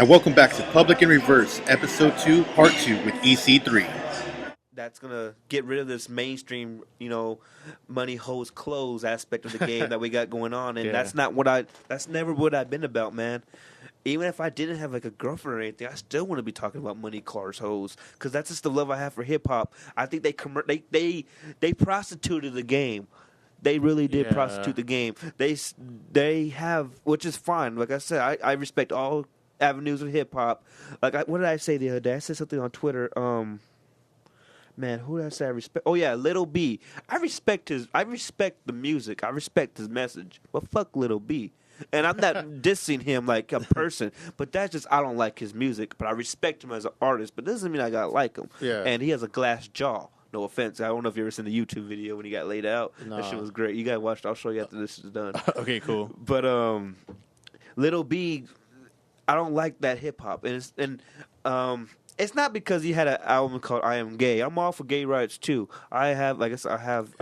and welcome back to Public in Reverse, Episode 2, Part 2 with EC3. That's gonna get rid of this mainstream, money hoes clothes aspect of the game that we got going on, and Yeah. that's never what I've been about, man. Even if I didn't have like a girlfriend or anything, I still want to be talking about money, cars, hoes, because that's just the love I have for hip hop. I think they prostituted the game. They really did Yeah. prostitute the game. They have, which is fine. Like I said, I respect all avenues of hip hop. Like what did I say the other day? I said something on Twitter. Man, who did I say I respect? Oh yeah, Little B. I respect the music. I respect his message. But fuck Little B. And I'm not dissing him like a person, but that's just I don't like his music. But I respect him as an artist. But doesn't mean I gotta like him. Yeah. And he has a glass jaw. No offense. I don't know if you ever seen the YouTube video when he got laid out. No. That shit was great. You gotta watch it. I'll show you after this is done. Okay, cool. But Little B, I don't like that hip hop, it's not because he had an album called "I Am Gay." I'm all for gay rights too. I've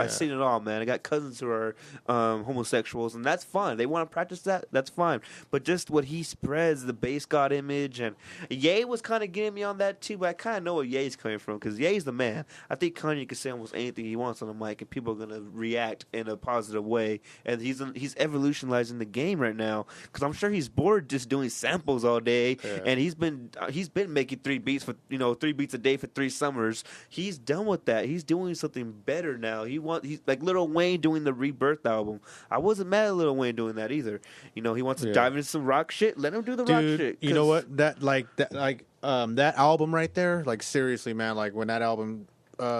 seen it all, man. I got cousins who are homosexuals, and that's fine. They want to practice that, that's fine. But just what he spreads, the base god image, and Ye was kind of getting me on that too. But I kind of know where Ye's coming from because Ye's the man. I think Kanye can say almost anything he wants on the mic, and people are gonna react in a positive way. And he's evolutionizing the game right now because I'm sure he's bored just doing samples all day, and he's been making three beats a day for 3 summers. He's done with that. He's doing something better now. He's like Lil Wayne doing the Rebirth album. I wasn't mad at Lil Wayne doing that either. He wants to dive into some rock shit. Let him do the rock shit. You know what? That album right there, like seriously, man, like when that album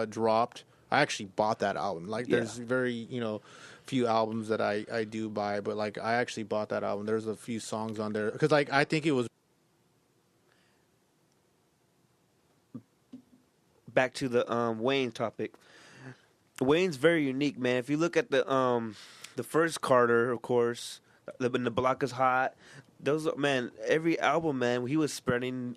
dropped, I actually bought that album. Like there's very, few albums that I do buy, but like I actually bought that album. There's a few songs on there because like I think it was back to the Wayne topic. Wayne's very unique, man. If you look at the first Carter, of course, when the block is hot, every album, man, he was spreading.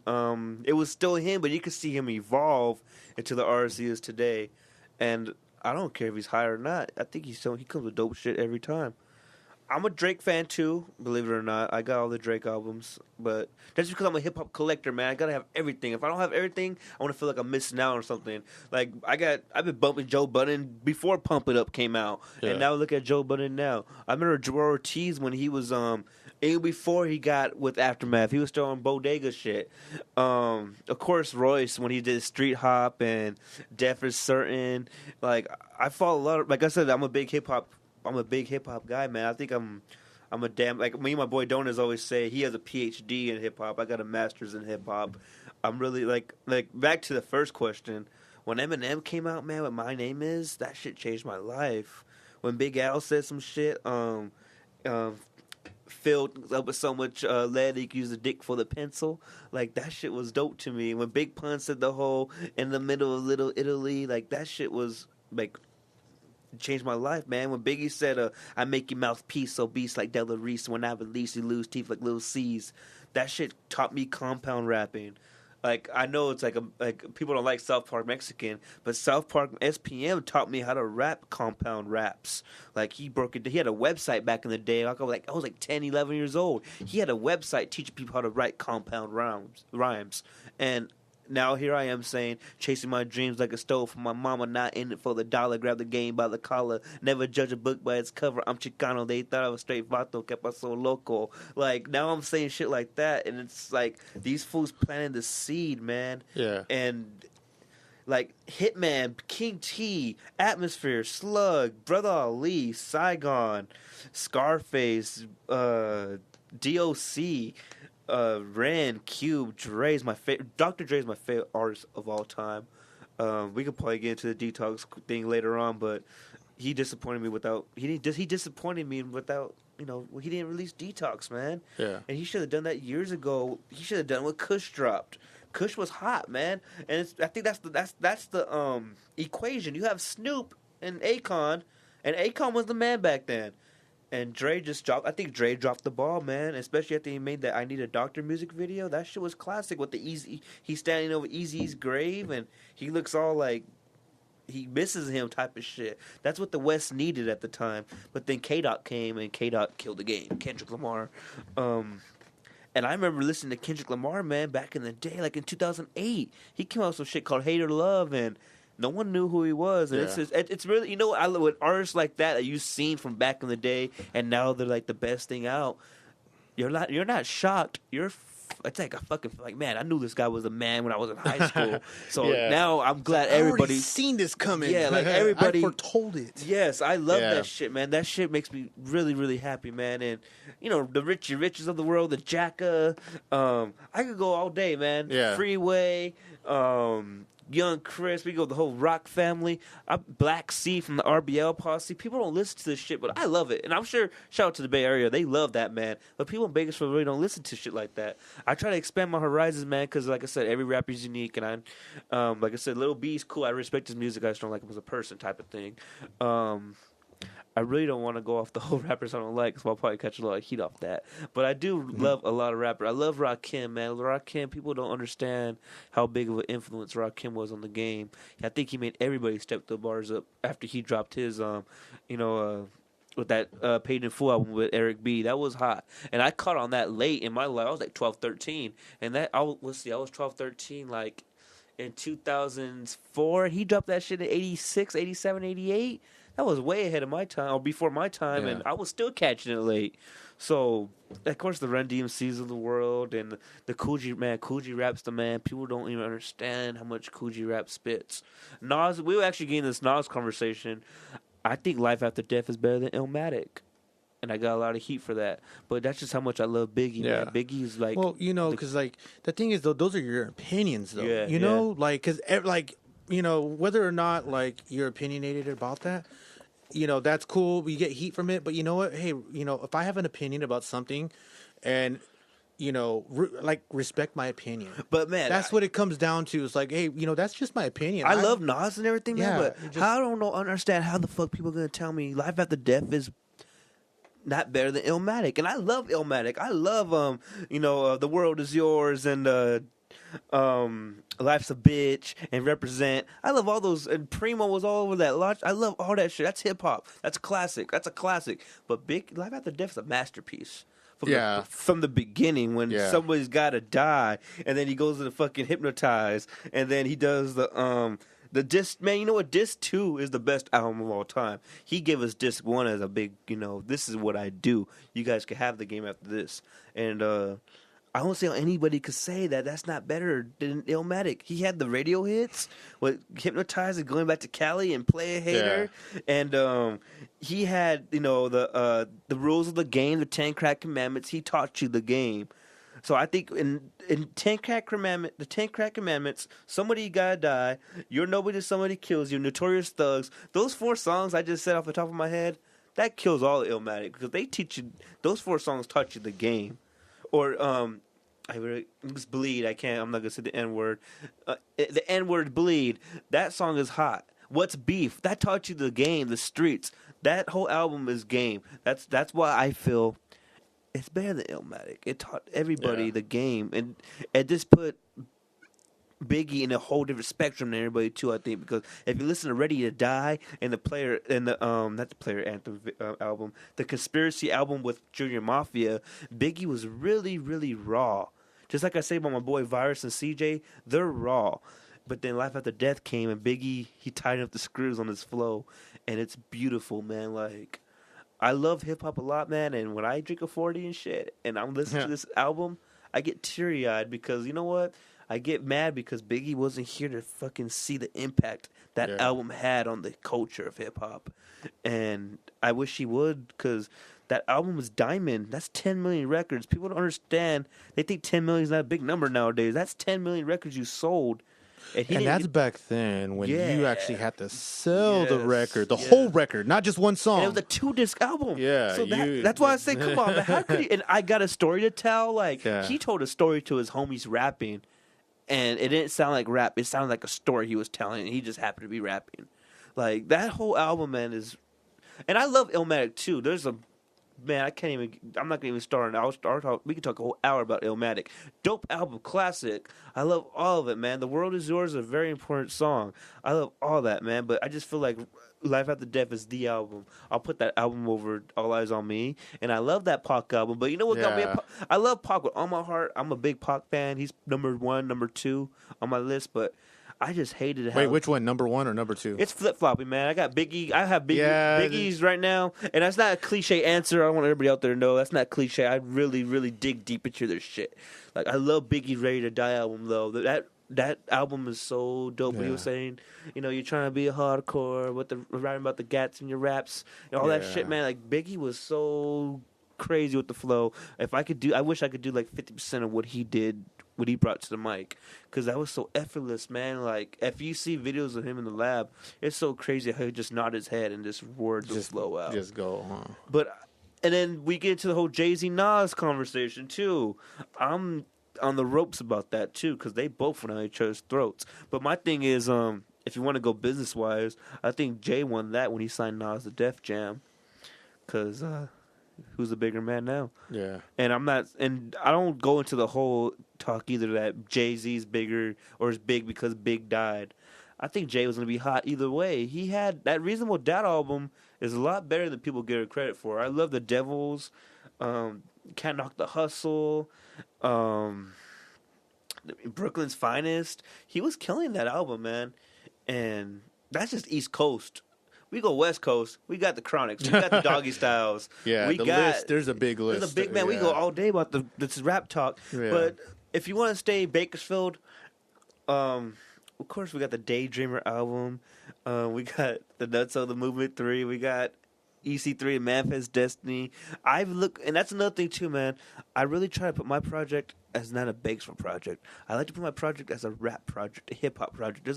It was still him, but you could see him evolve into the artist he is today. And I don't care if he's high or not. I think he comes with dope shit every time. I'm a Drake fan too, believe it or not. I got all the Drake albums, but that's because I'm a hip hop collector, man. I gotta have everything. If I don't have everything, I want to feel like I'm missing out on something. Like I've been bumping Joe Budden before Pump It Up came out, and now look at Joe Budden now. I remember Joel Ortiz when he was even before he got with Aftermath, he was still on Bodega shit. Of course, Royce when he did Street Hop and Death is Certain. Like I follow a lot of, like I said, I'm a big hip hop guy, man. I think I'm a damn, like me and my boy Donas always say he has a PhD in hip hop. I got a master's in hip hop. I'm really like back to the first question. When Eminem came out, man, what My Name Is, that shit changed my life. When Big Al said some shit, filled up with so much lead he could use a dick for the pencil. Like that shit was dope to me. When Big Pun said the whole in the middle of Little Italy, like that shit was like changed my life, man. When Biggie said, I make your mouth piece so beast like Della Reese. When I release, you lose teeth like little C's. That shit taught me compound rapping. Like, I know it's like people don't like South Park Mexican, but South Park SPM taught me how to rap compound raps. Like, he had a website back in the day. I was like 10, 11 years old. He had a website teaching people how to write compound rhymes. And now here I am saying, chasing my dreams like a stole from my mama, not in it for the dollar, grab the game by the collar, never judge a book by its cover, I'm Chicano, they thought I was straight vato, kept us so local. Like, now I'm saying shit like that, and it's like, these fools planting the seed, man. Yeah. And, like, Hitman, King T, Atmosphere, Slug, Brother Ali, Saigon, Scarface, DOC, Ren, Cube, Dre's my favorite. Dr. Dre's my favorite artist of all time. We could probably get into the Detox thing later on, but he disappointed me without. He disappointed me without. He didn't release Detox, man. Yeah. And he should have done that years ago. He should have done what Kush dropped. Kush was hot, man, and I think that's the equation. You have Snoop and Akon was the man back then. And Dre just dropped. I think Dre dropped the ball, man. Especially after he made that "I Need a Doctor" music video. That shit was classic. With the he's standing over Eazy's grave, and he looks all like he misses him type of shit. That's what the West needed at the time. But then K-Dot came, and K-Dot killed the game. Kendrick Lamar, And I remember listening to Kendrick Lamar, man, back in the day, like in 2008. He came out with some shit called Hate or Love, and no one knew who he was. And it's Yeah. just, it's really, you know, I love with artists like that you've seen from back in the day, and now they're like the best thing out. You're not shocked. It's like a fucking like, man, I knew this guy was a man when I was in high school. So Yeah. now I'm glad I already everybody seen this coming. Yeah, like everybody- I foretold it. Yes, I love Yeah. that shit, man. That shit makes me really, really happy, man. And you know, the Richie Riches of the world, the Jacka. I could go all day, man. Yeah. Freeway, Young Chris. We go the whole Rock family. Black Sea from the RBL posse. People don't listen to this shit, but I love it. And I'm sure, shout out to the Bay Area, they love that, man. But people in Bakersfield really don't listen to shit like that. I try to expand my horizons, man, because like I said, every rapper's unique, and like I said, Lil B's cool. I respect his music. I just don't like him as a person, type of thing. I really don't want to go off the whole rappers I don't like, because I'll probably catch a lot of heat off that. But I do love a lot of rappers. I love Rakim, man. Rakim, people don't understand how big of an influence Rakim was on the game. I think he made everybody step the bars up after he dropped his, with that Paid in Full album with Eric B. That was hot. And I caught on that late in my life. I was like 12, 13. And I was 12, 13, like in 2004. He dropped that shit in 86, 87, 88. That was way ahead of my time, or before my time, Yeah. and I was still catching it late. So, of course, the Run DMCs of the world and the Coogee, man, Coogee Rap's the man. People don't even understand how much Coogee Rap spits. Nas, we were actually getting this Nas conversation. I think Life After Death is better than Illmatic. And I got a lot of heat for that. But that's just how much I love Biggie, Yeah. man. Biggie is like... Well, you know, because like the thing is, though, those are your opinions, though. Yeah, you know, like because like you know whether or not like you're opinionated about that, you know, that's cool. We get heat from it, but you know what? Hey, you know, if I have an opinion about something, and you know, respect my opinion. But man, That's what it comes down to. It's like, hey, you know, that's just my opinion. I love Nas and everything, man, Yeah, but it just- I don't know, understand how the fuck people are going to tell me Life After Death is not better than Illmatic. And I love Illmatic. I love, The World Is Yours and Life's a Bitch and Represent. I love all those. And Primo was all over that. I love all that shit. That's hip-hop. That's classic. That's a classic. But Life After Death is a masterpiece. From the beginning, when somebody's got to die, and then he goes to the fucking Hypnotize, and then he does the disc. Man, you know what? Disc 2 is the best album of all time. He gave us disc 1 as a big, this is what I do. You guys can have the game after this. And I don't see how anybody could say that that's not better than Illmatic. He had the radio hits with Hypnotize and Going Back to Cali and Play a Hater. Yeah. And he had, the rules of the game, the 10 Crack Commandments. He taught you the game. So I think in the 10 Crack Commandments, somebody gotta die, you're nobody till somebody kills you, Notorious Thugs. Those 4 songs I just said off the top of my head, that kills all of Illmatic, because they teach you, those 4 songs taught you the game. Or it's Bleed. I'm not gonna say the N word. The N word, Bleed. That song is hot. What's Beef? That taught you the game, the streets. That whole album is game. That's why I feel it's better than Illmatic. It taught everybody the game, and it just put Biggie in a whole different spectrum than everybody too. I think, because if you listen to Ready to Die and the Player and the not the Player Anthem album, the Conspiracy album with Junior Mafia, Biggie was really, really raw. Just like I say about my boy Virus and CJ, they're raw. But then Life After Death came, and Biggie, he tightened up the screws on his flow, and it's beautiful, man. Like, I love hip hop a lot, man. And when I drink a 40 and shit, and I'm listening to this album, I get teary eyed, because you know what? I get mad because Biggie wasn't here to fucking see the impact that album had on the culture of hip hop, and I wish he would, because that album was diamond. That's 10 million records. People don't understand. They think 10 million is not a big number nowadays. That's 10 million records you sold. And that's back then when you actually had to sell the record, the whole record, not just one song. And it was a 2-disc album. Yeah. So that's why I say, come on, man, how could he? And I got a story to tell. Like, he told a story to his homies rapping, and it didn't sound like rap. It sounded like a story he was telling, and he just happened to be rapping. Like, that whole album, man, is... And I love Illmatic, too. There's a man, I can't even. I'm not gonna even start. I'll start. We can talk a whole hour about Illmatic. Dope album, classic. I love all of it, man. The World Is Yours is a very important song. I love all that, man. But I just feel like Life After Death is the album. I'll put that album over All Eyes on Me, and I love that Pac album. But you know what got me? I love Pac with all my heart. I'm a big Pac fan. He's number 1, number 2 on my list, but I just hated how. Wait, which one? Number 1 or number 2? It's flip flopping, man. I got Biggie. I have Yeah. Biggie's right now, and that's not a cliche answer. I want everybody out there to know that's not cliche. I really, really dig deep into their shit. Like I love Biggie's Ready to Die album though. That album is so dope. What he was saying, you're trying to be a hardcore with the writing about the gats in your raps and all that shit, man. Like Biggie was so crazy with the flow. I wish I could do like 50% of what he did. What he brought to the mic, because that was so effortless, man. Like if you see videos of him in the lab, it's so crazy how he just nod his head and just words just flow out. Just go, huh? And then we get into the whole Jay-Z Nas conversation too. I'm on the ropes about that too, because they both went on each other's throats. But my thing is, if you want to go business wise, I think Jay won that when he signed Nas to Def Jam, because who's the bigger man now? Yeah. And I don't go into the whole talk either that Jay-Z's bigger or is big because Big died. I think Jay was going to be hot either way. He had that Reasonable Doubt album is a lot better than people give it credit for. I love The Devils, Can't Knock the Hustle, Brooklyn's Finest. He was killing that album, man. And that's just East Coast. We go West Coast. We got the Chronics. We got the Doggy Styles. Yeah, list. There's a big list. There's a big man. We go all day about this rap talk. Yeah. But if you want to stay Bakersfield, of course we got the Daydreamer album. We got the Nuts of the Movement 3. We got EC3 and Manifest Destiny. And that's another thing too, man. I really try to put my project as not a Bakersfield project. I like to put my project as a rap project, a hip hop project.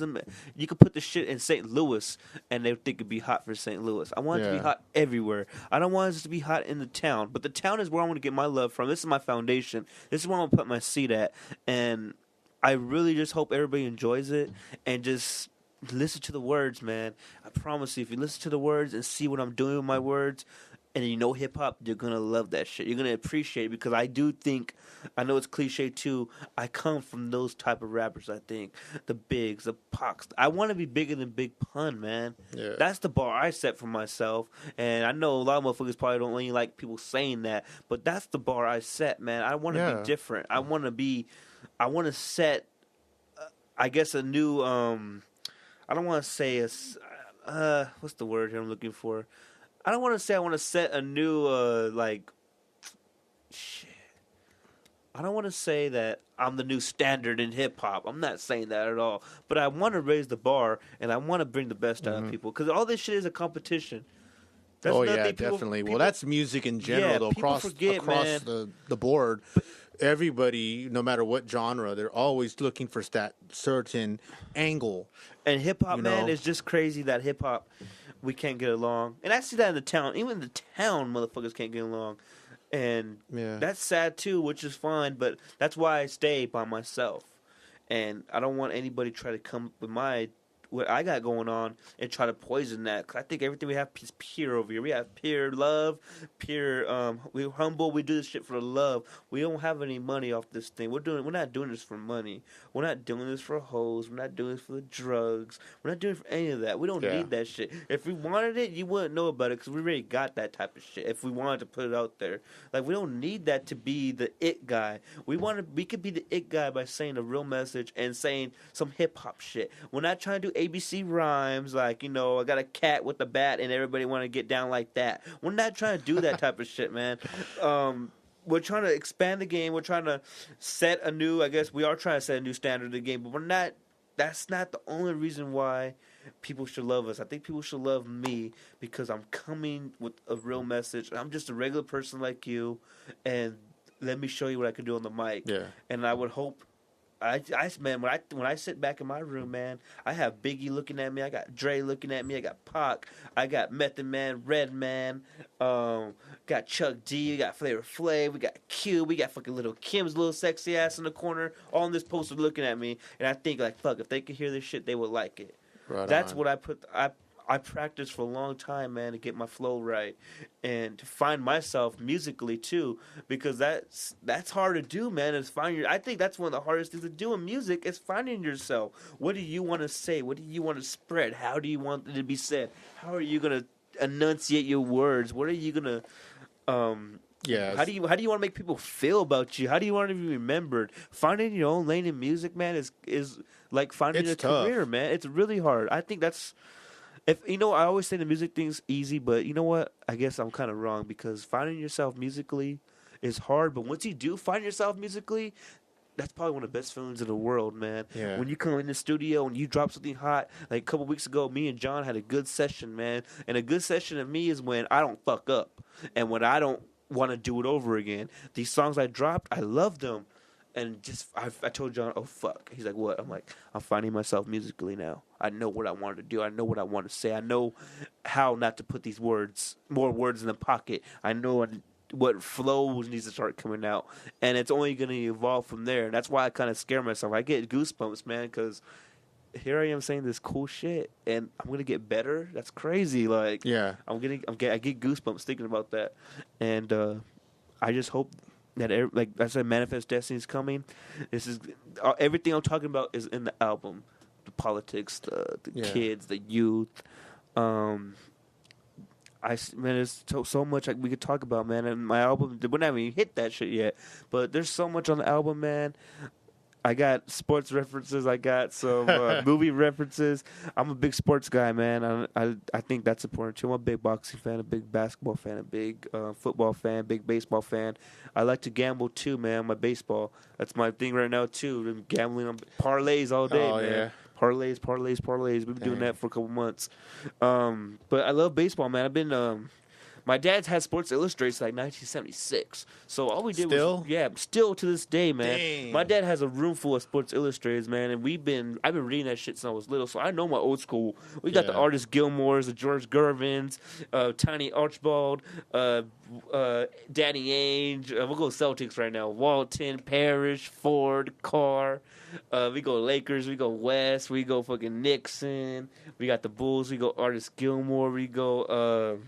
You could put the shit in St. Louis and they think it'd be hot for St. Louis. I want it to be hot everywhere. I don't want it to be hot in the town, but the town is where I want to get my love from. This is my foundation. This is where I want to put my seat at, and I really just hope everybody enjoys it and just listen to the words, man. I promise you, if you listen to the words and see what I'm doing with my words, and you know hip hop, you're gonna love that shit. You're gonna appreciate it, because I do think, I know it's cliche too, I come from those type of rappers. I think the Bigs, the Pacs. I want to be bigger than Big Pun, man. Yeah. That's the bar I set for myself, and I know a lot of motherfuckers probably don't really like people saying that, but that's the bar I set, man. I want to be different. I want to set, I guess, a new. I don't want to say what's the word here I'm looking for? I don't want to say I want to set a new, shit. I don't want to say that I'm the new standard in hip-hop. I'm not saying that at all. But I want to raise the bar, and I want to bring the best out of people. Because all this shit is a competition. That's definitely. Well, that's music in general, though. Across the board. Everybody, no matter what genre, they're always looking for that certain angle. And hip-hop, man, is just crazy that hip-hop... we can't get along. And I see that in the town. Even in the town, motherfuckers can't get along. And that's sad, too, which is fine. But that's why I stay by myself. And I don't want anybody to try to come with what I got going on and try to poison that. 'Cause I think everything we have is pure over here. We have pure love, we're humble. We do this shit for the love. We don't have any money off this thing. We're not doing this for money. We're not doing this for hoes. We're not doing this for the drugs. We're not doing it for any of that. We don't need that shit. If we wanted it, you wouldn't know about it, because we already got that type of shit. If we wanted to put it out there, like, we don't need that to be the it guy. We could be the it guy by saying a real message and saying some hip hop shit. We're not trying to do ABC rhymes, like, I got a cat with a bat and everybody want to get down like that. We're not trying to do that type of shit, man. We're trying to expand the game. We're trying to set a new, I guess we are trying to set a new standard of the game, but that's not the only reason why people should love us. I think people should love me because I'm coming with a real message. I'm just a regular person like you, and let me show you what I can do on the mic. Yeah. And I would hope, man, when I sit back in my room, man, I have Biggie looking at me. I got Dre looking at me. I got Pac. I got Method Man, Redman. Got Chuck D. We got Flavor Flav. We got Q. We got fucking Little Kim's little sexy ass in the corner, all on this poster looking at me. And I think, like, fuck, if they could hear this shit, they would like it. Right That's on. what I put. I practiced for a long time, man, to get my flow right and to find myself musically too, because that's hard to do, man. Is find your. I think that's one of the hardest things to do in music is finding yourself. What do you want to say? What do you want to spread? How do you want it to be said? How are you gonna enunciate your words? What are you gonna Yeah. How do you want to make people feel about you? How do you want to be remembered? Finding your own lane in music, man, is like finding It's a tough. career, man. It's really hard. I think that's if you know. I always say the music thing's easy, but you know what? I guess I'm kind of wrong because finding yourself musically is hard. But once you do find yourself musically, that's probably one of the best feelings in the world, man. Yeah. When you come in the studio and you drop something hot, like a couple weeks ago, me and John had a good session, man. And a good session to me is when I don't fuck up and when I don't want to do it over again. These songs I dropped, I love them. And just, I told John, oh, fuck. He's like, what? I'm like, I'm finding myself musically now. I know what I want to do. I know what I want to say. I know how not to put these more words in the pocket. I know what flows needs to start coming out. And it's only going to evolve from there. And that's why I kind of scare myself. I get goosebumps, man, because here I am saying this cool shit, and I'm going to get better. That's crazy. Like, Yeah. I get goosebumps thinking about that. And I just hope that like I said, Manifest Destiny is coming. This is everything I'm talking about is in the album. The politics, the kids, the youth. Man, there's so much like we could talk about, man. And my album, we haven't even hit that shit yet, but there's so much on the album, man. I got sports references. I got some movie references. I'm a big sports guy, man. I think that's important too. I'm a big boxing fan, a big basketball fan, a big football fan, big baseball fan. I like to gamble too, man. My baseball. That's my thing right now too. I'm gambling on parlays all day, man. Yeah. Parlays. We've been doing that for a couple months. But I love baseball, man. I've been my dad's had Sports Illustrated like 1976. So all we did was still to this day, man. Dang. My dad has a room full of Sports Illustrateds, man, and I've been reading that shit since I was little. So I know my old school. We got the Artist Gilmores, the George Gervins, Tiny Archibald, Danny Ainge. We'll go Celtics right now. Walton, Parrish, Ford, Carr. We go Lakers. We go West. We go fucking Nixon. We got the Bulls. We go Artist Gilmore. We go.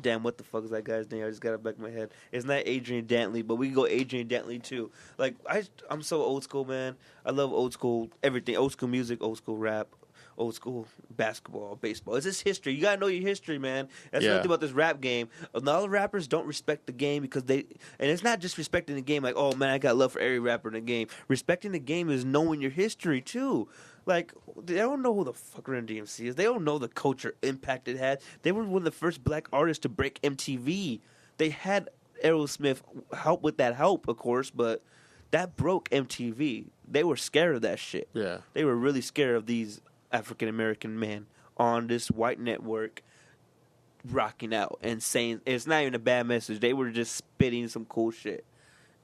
Damn, what the fuck is that guy's name? I just got it back in my head. It's not Adrian Dantley, but we can go Adrian Dantley too. Like I'm so old school, man. I love old school everything. Old school music, old school rap, old school basketball, baseball. It's just history. You gotta know your history, man. That's nothing about this rap game. A lot of rappers don't respect the game because and it's not just respecting the game. Like, oh man, I got love for every rapper in the game. Respecting the game is knowing your history too. Like, they don't know who the fuck Run DMC is. They don't know the culture impact it had. They were one of the first black artists to break MTV. They had Aerosmith help with that help, of course, but that broke MTV. They were scared of that shit. Yeah. They were really scared of these African-American men on this white network rocking out and saying, it's not even a bad message. They were just spitting some cool shit.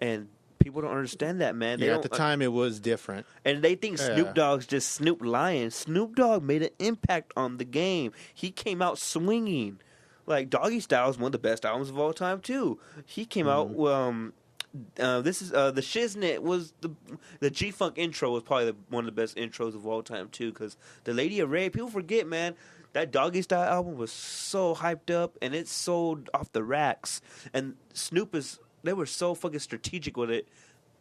And people don't understand that, man. They At the time, it was different. And they think Snoop Dogg's just Snoop lying. Snoop Dogg made an impact on the game. He came out swinging. Like, Doggy Style is one of the best albums of all time, too. He came out, this is, the Shiznit was, the G-Funk intro was probably one of the best intros of all time, too, because the Lady of Rage, people forget, man, that Doggy Style album was so hyped up, and it sold off the racks. And they were so fucking strategic with it.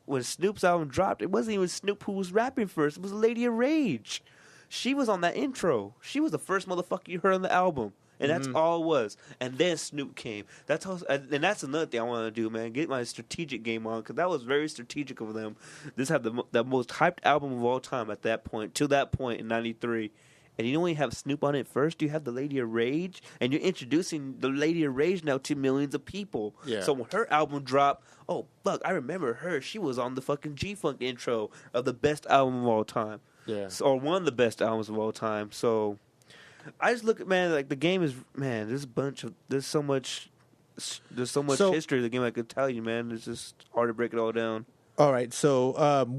When Snoop's album dropped, it wasn't even Snoop who was rapping first. It was Lady of Rage. She was on that intro. She was the first motherfucker you heard on the album. And that's all it was. And then Snoop came. And that's another thing I want to do, man. Get my strategic game on, because that was very strategic of them. This had the most hyped album of all time at that point, to that point in 93. And you only have Snoop on it first. You have the Lady of Rage, and you're introducing the Lady of Rage now to millions of people. Yeah. So when her album dropped, oh fuck, I remember her. She was on the fucking G-Funk intro of the best album of all time. Yeah. Or one of the best albums of all time. So I just look at, man, like the game is, man, there's so much history of the game I could tell you, man. It's just hard to break it all down. All right. So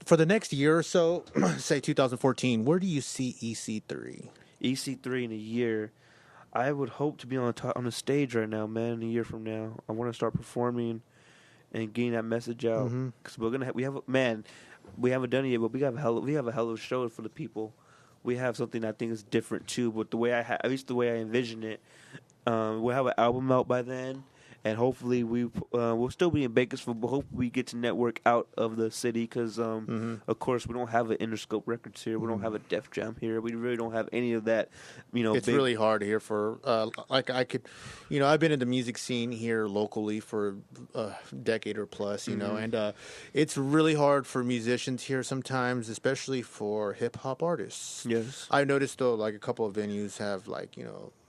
for the next year or so, say 2014, where do you see EC3? EC3 in a year, I would hope to be on the stage right now, man. A year from now, I want to start performing and getting that message out, because we haven't done it yet, but we have a hell of a show for the people. we have something I think is different too. But the way at least the way I envision it, we'll have an album out by then. And hopefully we'll still be in Bakersfield, but hopefully we get to network out of the city because, of course, we don't have an Interscope Records here. We don't have a Def Jam here. We really don't have any of that. It's really hard here for like I could, I've been in the music scene here locally for a decade or plus, and it's really hard for musicians here sometimes, especially for hip hop artists. Yes, I noticed though, like a couple of venues have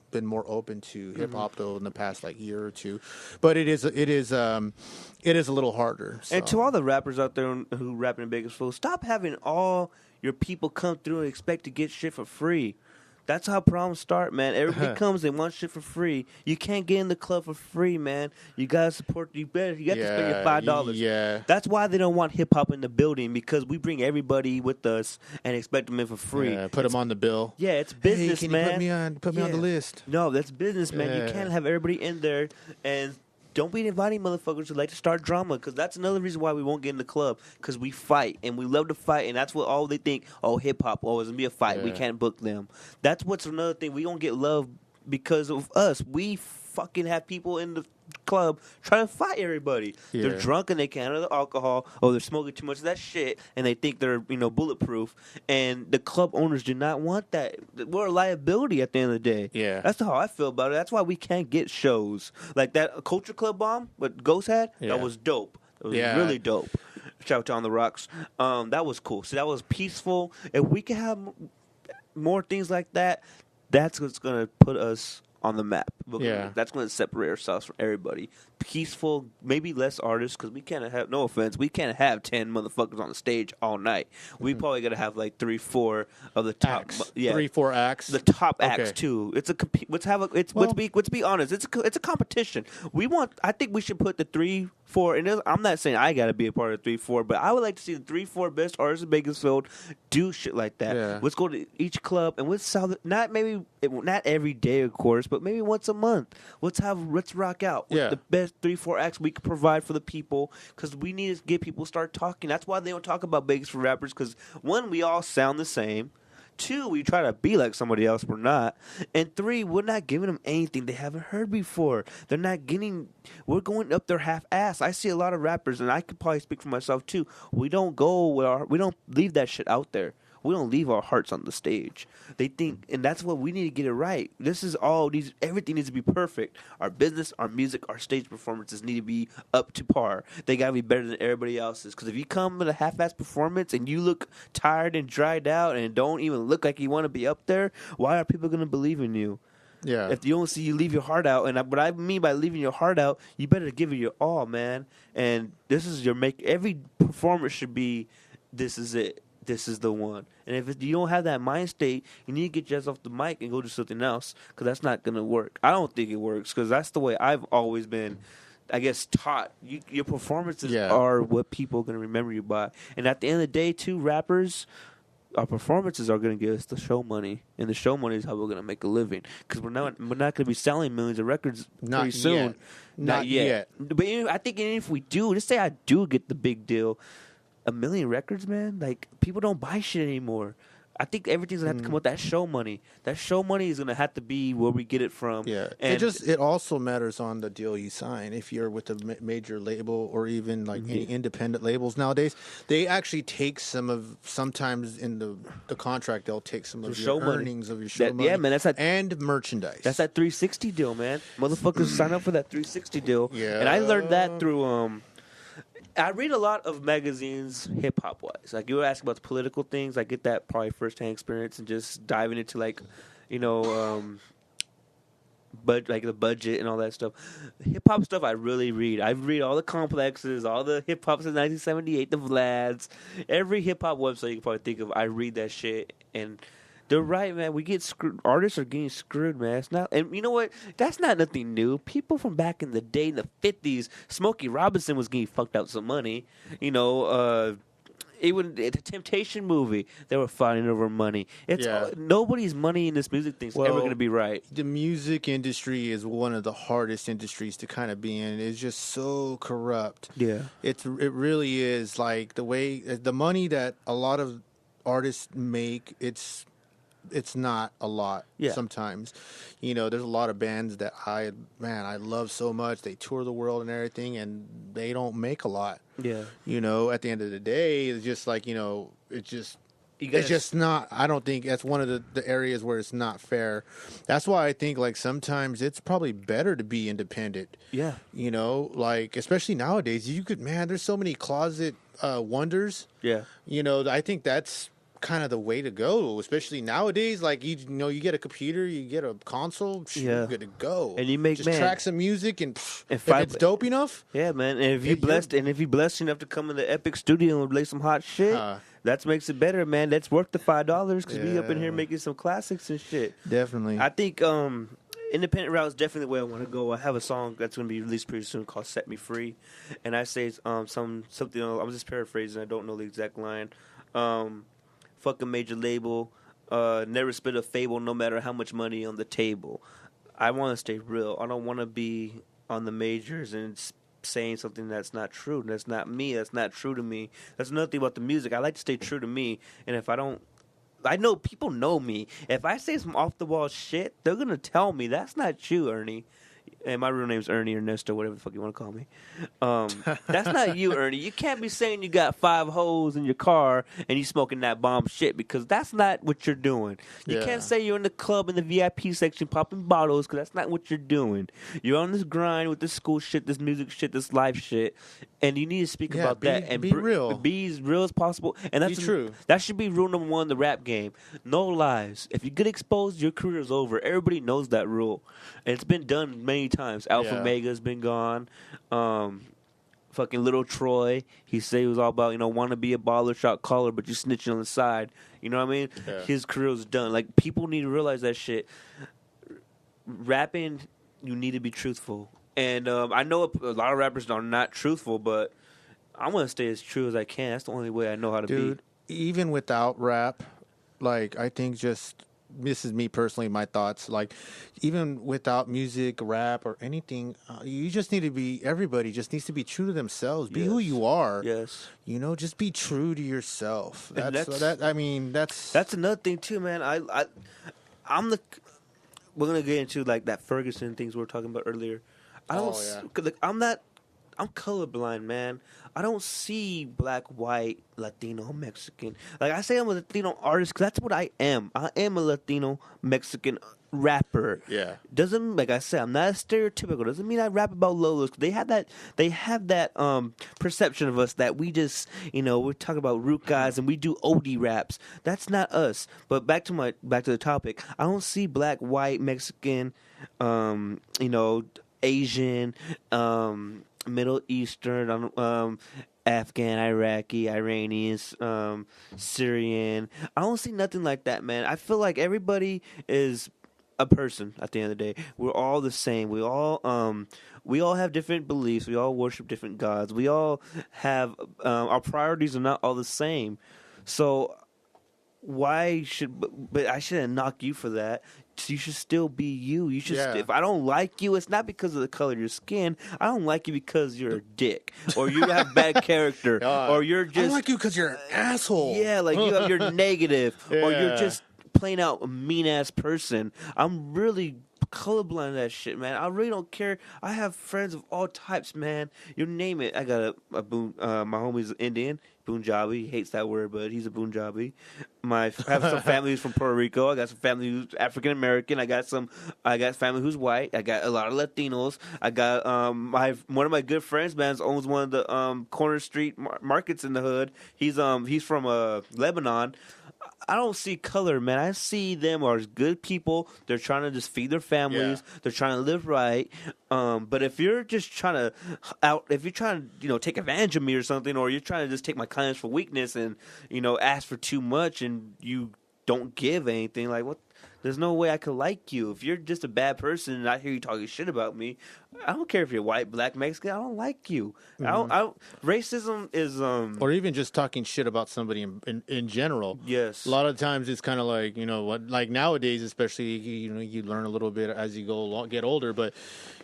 been more open to hip hop though in the past year or two, but it is a little harder. So. And to all the rappers out there who rap in Bakersfield, stop having all your people come through and expect to get shit for free. That's how problems start, man. Everybody comes, they want shit for free. You can't get in the club for free, man. You gotta support. You got to spend your $5. Yeah, that's why they don't want hip hop in the building because we bring everybody with us and expect them in for free. Yeah, put them on the bill. Yeah, it's business, hey, can man. You put me on the list? No, that's business, man. You can't have everybody in there and. Don't be inviting motherfuckers who like to start drama because that's another reason why we won't get in the club because we fight and we love to fight and that's what all they think. Oh, hip hop, it's gonna be a fight. We can't book them. That's what's another thing. We don't get love because of us. We fucking have people in the club trying to fight everybody. Yeah. They're drunk and they can't handle the alcohol, or they're smoking too much of that shit, and they think they're bulletproof. And the club owners do not want that. We're a liability at the end of the day. Yeah, that's how I feel about it. That's why we can't get shows like that Culture Club bomb. What Ghost had that was dope. It was really dope. Shout out to On the Rocks. That was cool. So that was peaceful. If we can have more things like that, that's what's gonna put us on the map. That's going to separate ourselves from everybody. Peaceful, maybe less artists, because we can't have, no offense, we can't have 10 motherfuckers on the stage all night. We probably got to have 3, 4 of the top. Acts. 3, 4 acts. The top acts too. It's a let's be honest. It's a competition. I think we should put the 3, 4. And I'm not saying I got to be a part of the 3, 4, but I would like to see the 3, 4 best artists in Bakersfield do shit like that. Yeah. Let's go to each club and let's sell not every day, of course, but maybe once a month. Let's rock out with the best 3, 4 acts we can provide for the people because we need to get people to start talking. That's why they don't talk about Bakersfield rappers because 1, we all sound the same. 2, we try to be like somebody else, we're not. And 3, we're not giving them anything they haven't heard before. We're going up there half-ass. I see a lot of rappers, and I could probably speak for myself too. We don't leave that shit out there. We don't leave our hearts on the stage. They think, and that's what we need to get it right. Everything needs to be perfect. Our business, our music, our stage performances need to be up to par. They gotta be better than everybody else's. Because if you come with a half-ass performance and you look tired and dried out and don't even look like you want to be up there, why are people gonna believe in you? Yeah. If you don't see you leave your heart out, and what I mean by leaving your heart out, you better give it your all, man. And this is every performance should be, this is it. This is the one. And if you don't have that mind state, you need to get just off the mic and go do something else because that's not going to work. I don't think it works because that's the way I've always been, I guess, taught. Your performances are what people are going to remember you by. And at the end of the day, too, rappers, our performances are going to give us the show money. And the show money is how we're going to make a living because we're not going to be selling millions of records pretty soon. Not yet. But I think even if we do, let's say I do get the big deal, 1 million records, man. People don't buy shit anymore. I think everything's gonna have to come with that show money. That show money is gonna have to be where we get it from. Yeah, and it also matters on the deal you sign. If you're with a major label or even any independent labels nowadays, they actually take sometimes in the contract they'll take some of your earnings of your show money. Yeah, man, and merchandise. That's that 360 deal, man. Motherfuckers sign up for that 360 deal. Yeah, and I learned that through I read a lot of magazines, hip hop wise. You were asking about the political things. I get that probably firsthand experience and just diving into but the budget and all that stuff. Hip hop stuff I really read. I read all the complexes, all the hip hop since 1978, the Vlads, every hip hop website you can probably think of. I read that shit and. They're right, man. We get screwed. Artists are getting screwed, man. It's not, and you know what? That's not nothing new. People from back in the day, in the 50s, Smokey Robinson was getting fucked out some money. Even the Temptation movie, they were fighting over money. Nobody's money in this music thing's ever going to be right. The music industry is one of the hardest industries to kind of be in. It's just so corrupt. Yeah, it really is. The money that a lot of artists make, it's it's not a lot. Yeah. Sometimes, you know, there's a lot of bands that I love so much. They tour the world and everything, and they don't make a lot. Yeah. You know, at the end of the day, it's just like, you know, You gotta, it's just not. I don't think that's one of the areas where it's not fair. That's why I think like sometimes it's probably better to be independent. yeah. You know, like especially nowadays, you could there's so many closet wonders. Yeah. You know, I think that's kind of the way to go, especially nowadays. Like you know, you get a computer, you get a console, Yeah. you're good to go, And you make, just man, track some music, and if I- it's dope enough, Yeah, man. And if you If you're- blessed enough to come in the Epic Studio and play some hot shit, that makes it better, man. That's worth the $5 because we up in here Yeah. making some classics and shit. definitely. I think independent route is definitely the way I want to go. I have a song that's going to be released pretty soon called "Set Me Free," and I say something. I'm just paraphrasing. I don't know the exact line. Fuck a major label. Never spit a fable, no matter how much money on the table. I want to stay real. I don't want to be on the majors and saying something that's not true. That's not me. That's not true to me. That's another thing about the music. I like to stay true to me, and if I don't. I know people know me. If I say some off the wall shit, they're gonna tell me that's not you, Ernie. And my real name's Ernie Ernesto, whatever the fuck you want to call me. That's not you, Ernie. You can't be saying you got 5 hoes in your car and you smoking that bomb shit because that's not what you're doing. You Yeah. can't say you're in the club in the VIP section popping bottles because that's not what you're doing. You're on this grind with this school shit, this music shit, this life shit, and you need to speak Yeah, about be- that and be real. Be as real as possible. And that's Be true. That should be rule number 1 in the rap game. No lies. If you get exposed, your career is over. Everybody knows that rule. And it's been done many times. Alpha Yeah. Mega's been gone. Fucking Little Troy. He said he was all about, want to be a baller, shot caller, but you snitching on the side. You know what I mean? Yeah. His career was done. Like, people need to realize that shit. Rapping, you need to be truthful. And I know a lot of rappers are not truthful, but I want to stay as true as I can. That's the only way I know how to Dude, be. even without rap, like I think just this is me personally, my thoughts. Like even without music, rap, or anything, you just need to be. Everybody just needs to be true to themselves. Be who Yes. you are. Yes. You know, just be true to yourself. And That's that's- I mean, that's That's another thing too, man. We're gonna get into like that Ferguson things we were talking about earlier. I don't. Oh, yeah. 'Cause, like, I'm colorblind, man. I don't see black, white, Latino, Mexican. Like I say, I'm a Latino artist because that's what I am. I am a Latino Mexican rapper. Yeah. Doesn't, like I said, I'm not stereotypical. Doesn't mean I rap about Lolos. They have that perception of us that we just, we're talking about root guys and we do OD raps. That's not us. But back to the topic. I don't see black, white, Mexican, Asian, Middle Eastern, Afghan, Iraqi, Iranians, Syrian. I don't see nothing like that, man. I feel like everybody is a person at the end of the day. We're all the same. We all have different beliefs. We all worship different gods. We all have our priorities are not all the same. So but I shouldn't knock you for that. You should still be you. You should. Yeah. If I don't like you, it's not because of the color of your skin. I don't like you because you're a dick, or you have bad character, or you're I just don't like you because you're an asshole. yeah, like you're negative, or you're Yeah. just plain out a mean ass person. I'm really colorblind to that shit, man. I really don't care. I have friends of all types, man. You name it. I got my homie's Indian, Punjabi. He hates that word, but he's a Punjabi. I have some family who's from Puerto Rico. I got some family who's African American. I got family who's white. I got a lot of Latinos. I got one of my good friends, man, owns one of the corner street markets in the hood. He's from Lebanon. I don't see color, man. I see them as good people. They're trying to just feed their families. Yeah. They're trying to live right. But if you're just trying to take advantage of me or something, or you're trying to just take my kindness for weakness and, ask for too much and you don't give anything, like what? There's no way I could like you. If you're just a bad person and I hear you talking shit about me, I don't care if you're white, black, Mexican. I don't like you. Racism is Or even just talking shit about somebody in general. yes. A lot of times it's kind of like, like nowadays, especially, you learn a little bit as you get older, but,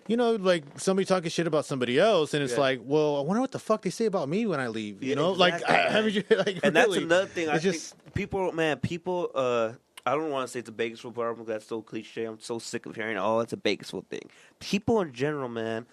like somebody talking shit about somebody else, and it's Yeah. like, well, I wonder what the fuck they say about me when I leave, Yeah, like, exactly, man. haven't you, like, And that's really? another thing. I It's just, think people I don't want to say it's a Bakersfield problem because that's so cliche. I'm so sick of hearing, oh, it's a Bakersfield thing. People in general, man.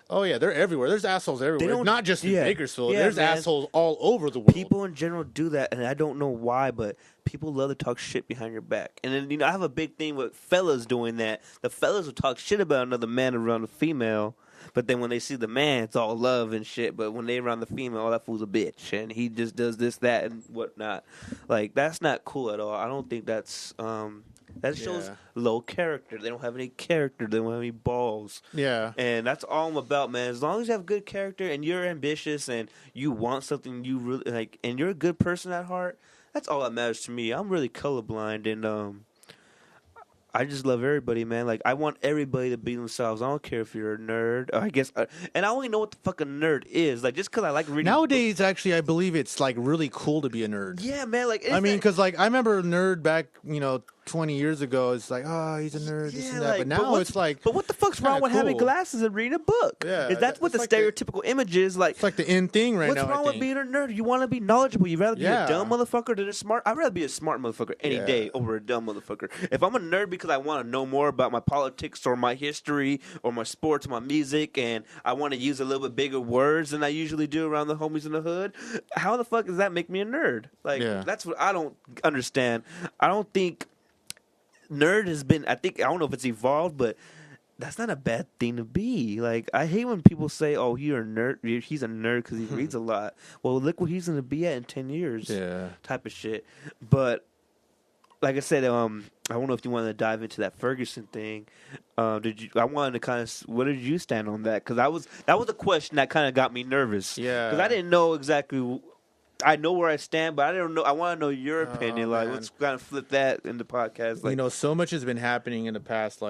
Oh yeah, they're everywhere. There's assholes everywhere. don't- Not just in yeah. Bakersfield. Yeah, There's man. assholes all over the world. People in general do that, and I don't know why, but people love to talk shit behind your back. And then, I have a big thing with fellas doing that. The fellas will talk shit about another man around a female, but then when they see the man, it's all love and shit. But when they around the female, oh, that fool's a bitch, and he just does this, that, and whatnot. Like, that's not cool at all. I don't think that's that shows Yeah. low character. They don't have any character. They don't have any balls. Yeah. And that's all I'm about, man. As long as you have good character and you're ambitious and you want something you really like, and you're a good person at heart, that's all that matters to me. I'm really colorblind, and I just love everybody, man. Like, I want everybody to be themselves. I don't care if you're a nerd. I guess, and I only know what the fuck a nerd is. Like, just because I like reading Nowadays, actually, I believe it's like really cool to be a nerd. yeah, man. Like, I mean, because like I remember nerd back, 20 years ago. It's like, oh, he's a nerd, this and that. like, But now what's- it's like, but what the fuck's wrong kinda with having cool. glasses and reading a book? Yeah, is that what the it's like the- stereotypical image is? Like, it's like the in thing right what's now. wrong I with think. being a nerd? You want to be knowledgeable. You'd rather be Yeah. a dumb motherfucker than a smart. I'd rather be a smart motherfucker any Yeah. day over a dumb motherfucker. If I'm a nerd because I want to know more about my politics or my history or my sports, my music, and I want to use a little bit bigger words than I usually do around the homies in the hood, how the fuck does that make me a nerd? Like, Yeah. that's what I don't understand. I don't think nerd has been, I don't know if it's evolved, but that's not a bad thing to be. Like, I hate when people say, oh, you're a nerd. He's a nerd because he reads a lot. Well, look what he's going to be at in 10 years. Yeah. Type of shit. But, like I said, I don't know if you wanted to dive into that Ferguson thing. I wanted to kind of, where did you stand on that? Because that was a question that kind of got me nervous. Yeah. Because I didn't know exactly. I know where I stand, but I don't know. I want to know your opinion. Like, man. let's kind of flip that in the podcast. Like, So much has been happening in the past,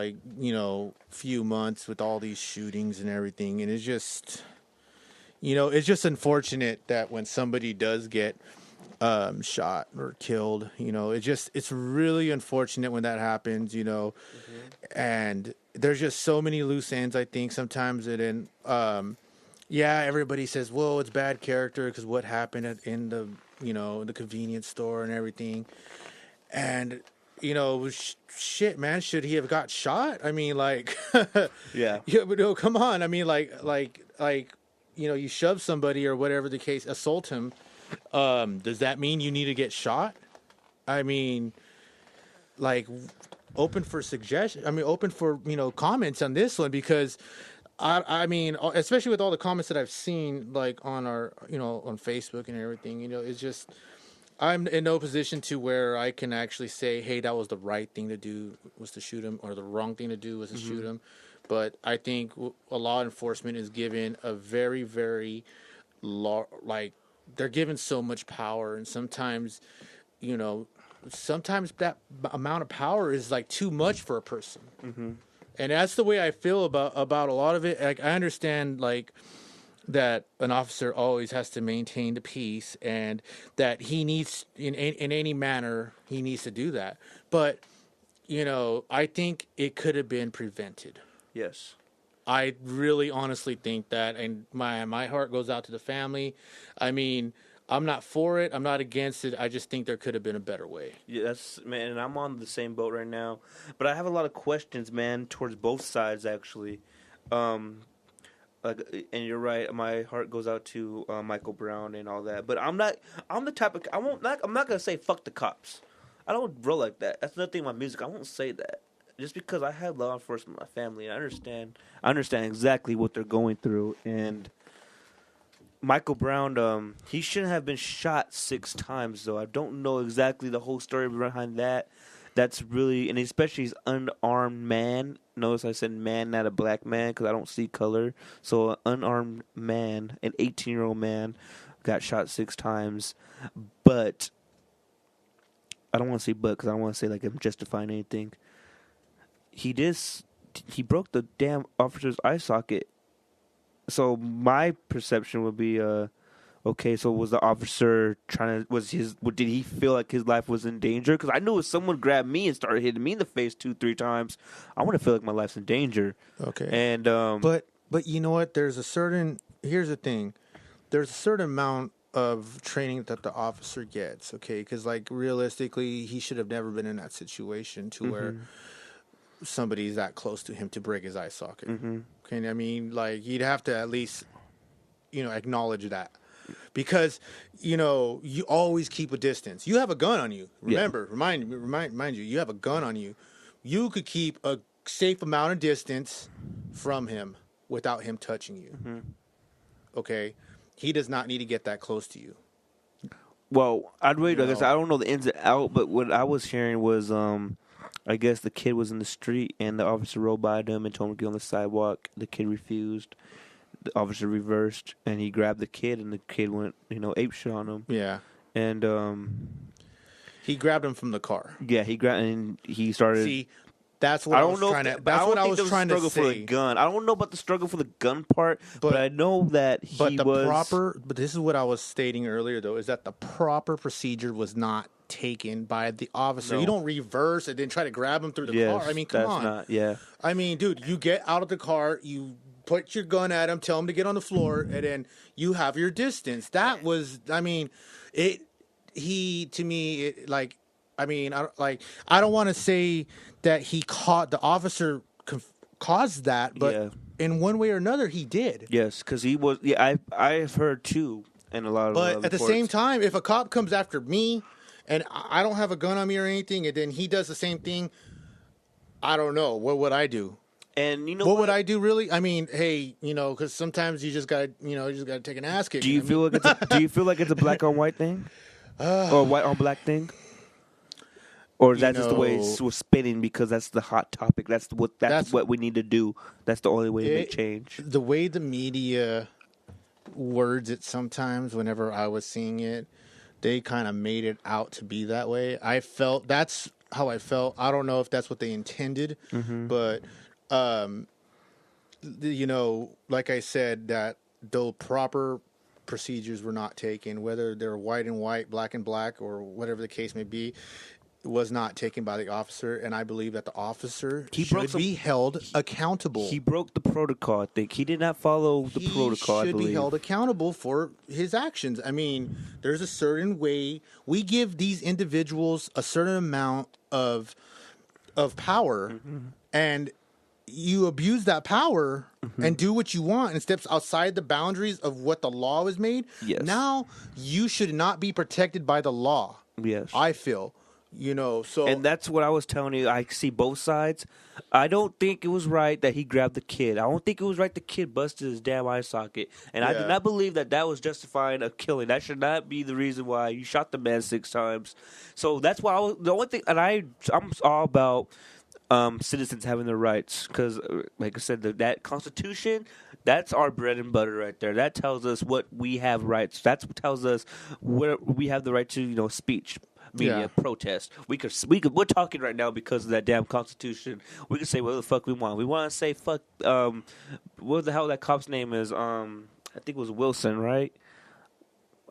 few months with all these shootings and everything, and it's just, it's just unfortunate that when somebody does get shot or killed, it's really unfortunate when that happens, and there's just so many loose ends. I think sometimes yeah, everybody says, well, it's bad character because what happened in the, the convenience store and everything. And, shit, man, should he have got shot? I mean, like, yeah. yeah, but no, come on. I mean, like, you shove somebody or whatever the case, assault him. Does that mean you need to get shot? I mean, like, open for suggestion. I mean, open for, comments on this one because I mean, especially with all the comments that I've seen, like on our, on Facebook and everything, it's just, I'm in no position to where I can actually say, hey, that was the right thing to do was to shoot him, or the wrong thing to do was to shoot him. But I think a law enforcement is given a very, very, they're given so much power, and sometimes, sometimes that amount of power is like too much for a person. Mm-hmm. And that's the way I feel about a lot of it. Like, I understand, like, that an officer always has to maintain the peace, and that he needs, in any manner, he needs to do that. But, I think it could have been prevented. Yes. I really honestly think that, and my heart goes out to the family. I mean, I'm not for it. I'm not against it. I just think there could have been a better way. Yeah, man, and I'm on the same boat right now. But I have a lot of questions, man, towards both sides, actually. And you're right. My heart goes out to Michael Brown and all that. But I'm the type of, I'm not gonna say fuck the cops. I don't roll like that. That's another thing in my music. I won't say that. Just because I have law enforcement in my family, I understand exactly what they're going through. And Michael Brown, he shouldn't have been shot 6 times, though. I don't know exactly the whole story behind that. That's really, and especially he's unarmed man. Notice I said man, not a black man, because I don't see color. So an unarmed man, an 18-year-old man, got shot 6 times. But I don't want to say but, because I don't want to say like I'm justifying anything. He broke the damn officer's eye socket. So my perception would be, okay, so was the officer did he feel like his life was in danger? Because I knew if someone grabbed me and started hitting me in the face 2-3 times, I want to feel like my life's in danger. Okay. And but you know what? Here's the thing. There's a certain amount of training that the officer gets, okay? Because, like, realistically, he should have never been in that situation to where somebody's that close to him to break his eye socket. Okay, I mean, like, you'd have to at least, acknowledge that. Because, you always keep a distance. You have a gun on you. Remember, remind you, you have a gun on you. You could keep a safe amount of distance from him without him touching you. Okay? He does not need to get that close to you. Well, I guess I don't know the ins and out, but what I was hearing was, I guess the kid was in the street and the officer rode by him and told him to get on the sidewalk. The kid refused. The officer reversed and he grabbed the kid and the kid went, ape shit on him. Yeah. And he grabbed him from the car. Yeah, he grabbed and he started. See, that's what I was trying to. That's what I was trying to say. For the gun. I don't know about the struggle for the gun part, but I know that he was. But this is what I was stating earlier, though, is that the proper procedure was not taken by the officer. No. You don't reverse and then try to grab him through the car. I mean, come on. I mean, dude, you get out of the car, you put your gun at him, tell him to get on the floor, and then you have your distance. That was, I mean, I don't want to say that the officer caused that, but in one way or another, he did. Yes, because he was. Yeah, I've heard too, and a lot of. But at the same time, if a cop comes after me, and I don't have a gun on me or anything, and then he does the same thing, I don't know. What would I do? And what would I do? Really? I mean, hey, because sometimes you just got to take an ass kick. Do you feel like it's a black on white thing, or white on black thing? Or is that just the way it's spinning because that's the hot topic? That's what we need to do. That's the only way to make change. The way the media words it sometimes, whenever I was seeing it, they kind of made it out to be that way. That's how I felt. I don't know if that's what they intended, but like I said, that the proper procedures were not taken, whether they're white and white, black and black, or whatever the case may be. Was not taken by the officer, and I believe that the officer should be held accountable. He broke the protocol, I think. He did not follow the protocol, He should be held accountable for his actions. I mean, there's a certain way. We give these individuals a certain amount of power, and you abuse that power and do what you want and steps outside the boundaries of what the law is made. Yes. Now, you should not be protected by the law. Yes. I feel. And that's what I was telling you. I see both sides. I don't think it was right that he grabbed the kid. I don't think it was right the kid busted his damn eye socket. And I do not believe that was justifying a killing. That should not be the reason why you shot the man 6 times. So that's why the only thing, and I'm all about citizens having their rights because, like I said, that Constitution, that's our bread and butter right there. That tells us what we have rights. That tells us where we have the right to, speech. Media protest. We're talking right now because of that damn Constitution. We can say whatever the fuck we want. We want to say fuck. What the hell that cop's name is? I think it was Wilson, right?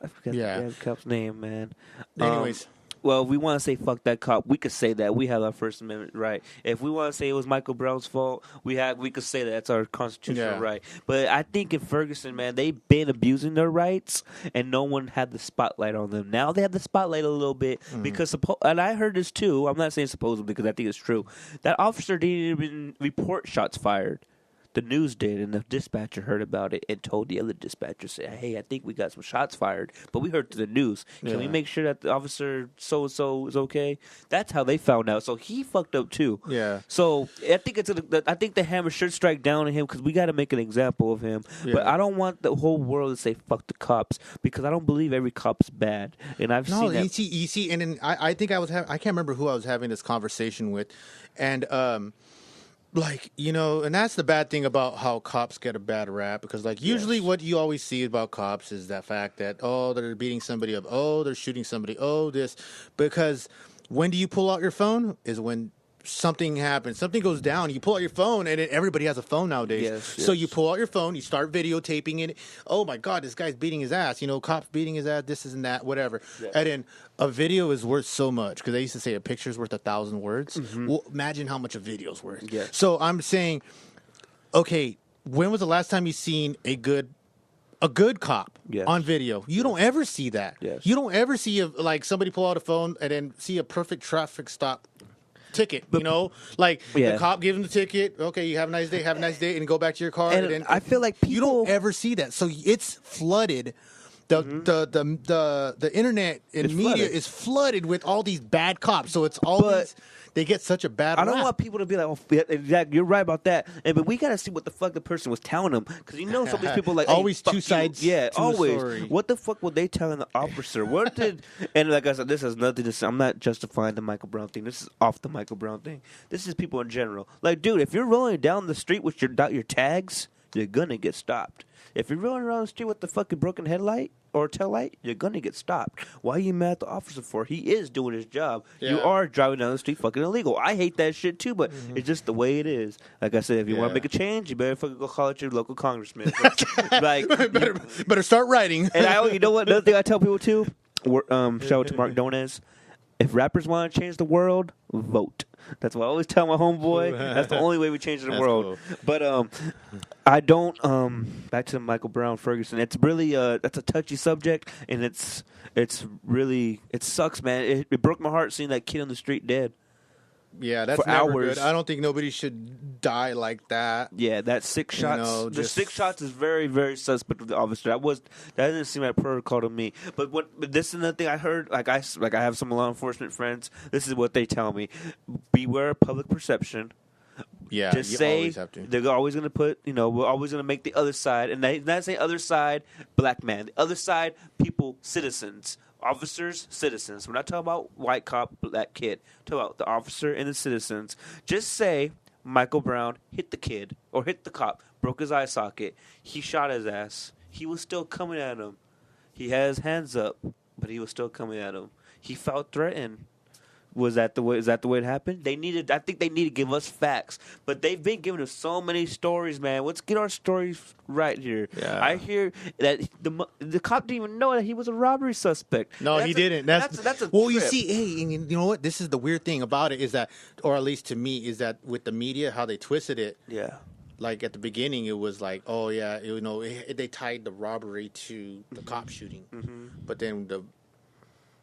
I forgot the damn cop's name, man. Anyways. Well, if we want to say fuck that cop, we could say that. We have our First Amendment right. If we want to say it was Michael Brown's fault, we could say that. That's our constitutional right. But I think in Ferguson, man, they've been abusing their rights, and no one had the spotlight on them. Now they have the spotlight a little bit because, and I heard this too. I'm not saying supposedly because I think it's true. That officer didn't even report shots fired. The news did, and the dispatcher heard about it and told the other dispatcher, said, hey, I think we got some shots fired, but we heard through the news. Can we make sure that the officer so-and-so is okay? That's how they found out. So he fucked up, too. Yeah. So I think the hammer should strike down on him because we got to make an example of him. Yeah. But I don't want the whole world to say fuck the cops because I don't believe every cop's bad. And I've seen that. You see, and then I think I can't remember who I was having this conversation with, and and that's the bad thing about how cops get a bad rap because, usually what you always see about cops is that fact that, they're beating somebody up, they're shooting somebody, this. Because when do you pull out your phone is when something happens. Something goes down. You pull out your phone, and everybody has a phone nowadays. Yes. So you pull out your phone, you start videotaping it. Oh, my God, this guy's beating his ass. Cops beating his ass, this and that, whatever. Yeah. And then a video is worth so much because they used to say a picture's worth 1,000 words. Well, imagine how much a video's worth. Yes. So I'm saying, okay, when was the last time you seen a good a good cop Yes. on video. You don't ever see that. Yes. You don't ever see like somebody pull out a phone and then see a perfect traffic stop ticket. Like Yeah. the cop gives him the ticket. Okay, you have a nice day. Have a nice day, and go back to your car. And then I feel like you don't people- ever see that. So it's flooded. The internet and It's media flooded. is flooded with all these bad cops. So it's always they get such a bad. I don't rap. want people to be like, "Oh, yeah, exactly, you're right about that." But we gotta see what the fuck the person was telling them, because some of these people like, hey, Always fuck two you. sides Yeah, to a always. story. What the fuck were they telling the officer? What did? And like I said, this has nothing to say. I'm not justifying the Michael Brown thing. This is off the Michael Brown thing. This is people in general. Like, dude, if you're rolling down the street with your tags, you're gonna get stopped. If you're rolling around the street with the fucking broken headlight or tail light, you're gonna get stopped. Why are you mad at the officer for? He is doing his job. You Yeah. are driving down the street fucking illegal. I hate that shit too, but it's just the way it is. Like I said, if you want Yeah. to make a change, you better fucking go call out your local congressman. Like, better start writing. and you know what? Another thing I tell people too. Shout out to Mark Donez. If rappers want to change the world, vote. That's what I always tell my homeboy. That's the only way we change the That's world. cool. But I don't. Back to Michael Brown Ferguson. It's really that's a touchy subject, and it's really it sucks, man. It broke my heart seeing that kid on the street dead. Yeah, that's For never hours. good. I don't think nobody should die like that. Yeah, that 6 shots. know, The just- 6 shots is very, very suspect with the officer. That didn't seem like protocol to me. But this is another thing I heard. Like I have some law enforcement friends. This is what they tell me: beware of public perception. Yeah, Just you say always have to. they're always going to put. We're always going to make the other side, and not say other side, black man. The other side, people, citizens. Officers, citizens. We're not talking about white cop, black kid. We're talking about the officer and the citizens. Just say Michael Brown hit the kid or hit the cop, broke his eye socket. He shot his ass. He was still coming at him. He had his hands up, but he was still coming at him. He felt threatened. Was that the way? Is that the way it happened? I think they need to give us facts, but they've been giving us so many stories, man. Let's get our stories right here. Yeah. I hear that the cop didn't even know that he was a robbery suspect. No, That's he a- didn't. That's a well, you trip. see, hey, and you know what? This is the weird thing about it is that, or at least to me, is that with the media, how they twisted it. Yeah. Like at the beginning, it was like, oh yeah, they tied the robbery to the cop shooting, but then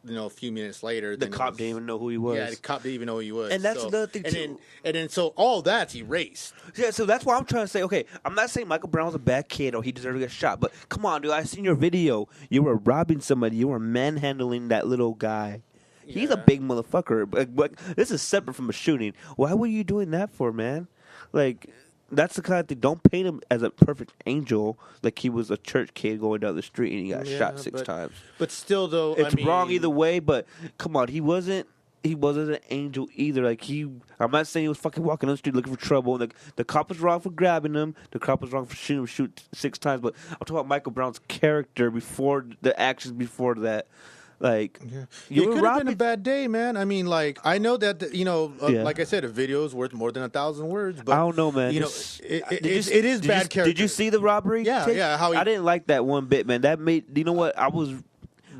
a few minutes later, The then it cop was- didn't even know who he was. Yeah, the cop didn't even know who he was. And that's so, another thing, and too. then so all that's erased. Yeah, so that's why I'm trying to say, okay, I'm not saying Michael Brown's a bad kid or he deserves to get shot, but come on, dude, I seen your video. You were robbing somebody. You were manhandling that little guy. He's a Yeah. big motherfucker. But this is separate from a shooting. Why were you doing that for, man? Like, that's the kind of thing. Don't paint him as a perfect angel, like he was a church kid going down the street and he got Yeah, shot 6 but- times. But still, though, It's I mean, wrong either way, but come on, he wasn't an angel either. Like I'm not saying he was fucking walking on the street looking for trouble. The cop was wrong for grabbing him. The cop was wrong for shooting him, shoot 6 times. But I'm talking about Michael Brown's character before the actions before that. Like Yeah. you It were could have been a robbing. bad day, man. I mean, like I know that Yeah. like I said, a video is worth more than 1,000 words. But I don't know, man. You know, It's- it Did you is see- bad did character. Did you see the robbery? Yeah, tape? yeah, how he- I didn't like that one bit, man. That made you know what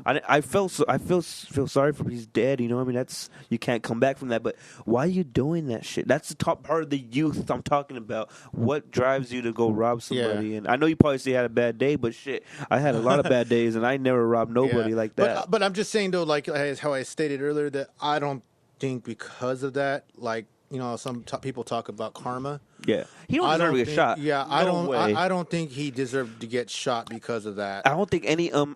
I feel sorry for him. He's dead. You know, I mean, that's you can't come back from that. But why are you doing that shit? That's the top part of the youth I'm talking about. What drives you to go rob somebody? Yeah. And I know you probably say you had a bad day, but shit, I had a lot of bad days, and I never robbed nobody Yeah. like that. But I'm just saying though, like as how I stated earlier, that I don't think because of that, like some people talk about karma. Yeah, he don't I deserve to get think- shot. Yeah, No way. I don't think he deserved to get shot because of that. I don't think any of